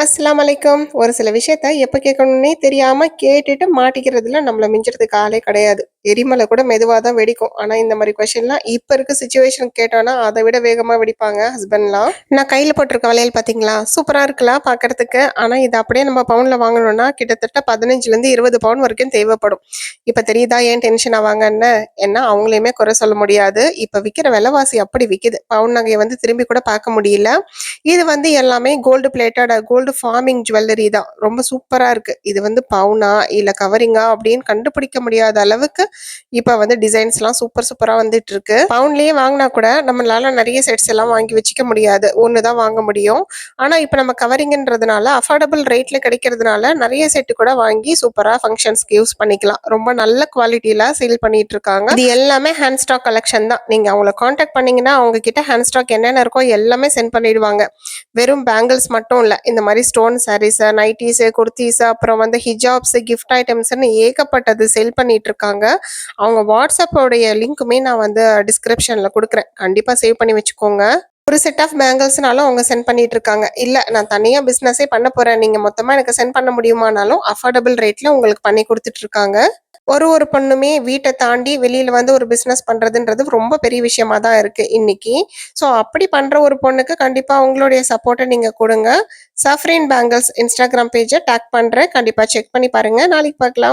அஸ்ஸலாமு அலைக்கும். ஒரு சில விஷயத்த எப்ப கேட்கணும்னே தெரியாம கேட்டுட்டு மாட்டிக்கிறதுல நம்மள மிஞ்சறதுக்கு ஆளே கிடையாது. எரிமலை கூட மெதுவா தான் வெடிக்கும். ஆனா இந்த மாரி கொஸ்டின்லாம் இப்ப இருக்க சிச்சுவேஷனுக்கு கேட்டோம்னா, அத விட வேகமா வெடிப்பாங்க ஹஸ்பண்ட்லாம். நான் கையில போட்டிருக்க வளையல் பார்த்தீங்களா? சூப்பரா இருக்குல்ல பார்க்கறதுக்கு. ஆனா இத அப்படியே நம்ம பவுன்ல வாங்கணும்னா கிட்டத்தட்ட 15லருந்து 20 பவுன் வரைக்கும் தேவைப்படும். இப்ப தெரியுதா ஏன் டென்ஷன் ஆவாங்கன்னு? ஏன்னா அவங்களையுமே குறை சொல்ல முடியாது. இப்ப விக்கிற விலைவாசி அப்படி விக்குது. பவுன் நகைய வந்து திரும்பி கூட பார்க்க முடியல. இது வந்து எல்லாமே gold plated gold forming jewellery தான். ரொம்ப சூப்பரா இருக்கு. இது வந்து பவுனா இல்ல கவரிங்கா அப்படின்னு கண்டுபிடிக்க முடியாத அளவுக்கு இப்ப வந்து டிசைன்ஸ்லாம் சூப்பர் சூப்பரா வந்துட்டு இருக்கு. பவுன்லயே வாங்கினா கூட நம்மளால நிறைய செட்ஸ் எல்லாம் வாங்கி வச்சுக்க முடியாது. ஒன்று தான் வாங்க முடியும். ஆனா இப்ப நம்ம கவரிங்ன்றதுனால அஃபோர்டபுள் ரேட்ல கிடைக்கிறதுனால நிறைய செட்டு கூட வாங்கி சூப்பரா ஃபங்க்ஷன்ஸ்க்கு யூஸ் பண்ணிக்கலாம். ரொம்ப நல்ல குவாலிட்டியில சேல் பண்ணிட்டு இருக்காங்க. இது எல்லாமே ஹேண்ட் ஸ்டாக் கலெக்ஷன் தான். நீங்க அவங்கள காண்டாக்ட் பண்ணீங்கன்னா அவங்க கிட்ட ஹேண்ட் ஸ்டாக் என்னென்ன இருக்கோ எல்லாமே சென்ட் பண்ணிடுவாங்க. வெறும் பேங்கிள்ஸ் மட்டும் இல்ல, இந்த மாதிரி ஸ்டோன் சாரீஸ், நைட்டிஸ், குர்த்திஸ், அப்புறம் வந்து ஹிஜாப்ஸ், கிஃப்ட் ஐட்டம்ஸ்ன்னு ஏகப்பட்டது செல் பண்ணிட்டு இருக்காங்க. அவங்க வாட்ஸ்அப்போடைய லிங்க்குமே நான் வந்து டிஸ்கிரிப்ஷன்ல கொடுக்குறேன். கண்டிப்பா சேவ் பண்ணி வச்சுக்கோங்க. ஒரு செட் ஆஃப் பேங்கிள்ஸ்னாலும் அவங்க சென்ட் பண்ணிட்டு இருக்காங்க. இல்ல நான் தனியா பிசினஸே பண்ண போறேன், நீங்க மொத்தமா எனக்கு சென்ட் பண்ண முடியுமானாலும் அஃபோர்டபுள் ரேட்ல உங்களுக்கு பண்ணி கொடுத்துட்டு இருக்காங்க. ஒரு பொண்ணுமே வீட்டை தாண்டி வெளியில வந்து ஒரு பிசினஸ் பண்றதுன்றது ரொம்ப பெரிய விஷயமா தான் இருக்கு இன்னைக்கு. ஸோ அப்படி பண்ற ஒரு பொண்ணுக்கு கண்டிப்பா உங்களுடைய சப்போர்ட்டை நீங்க கொடுங்க. சஃப்ரின் பேங்கிள்ஸ் இன்ஸ்டாகிராம் பேஜை டேக் பண்றேன், கண்டிப்பா செக் பண்ணி பாருங்க. நாளைக்கு பார்க்கலாம்.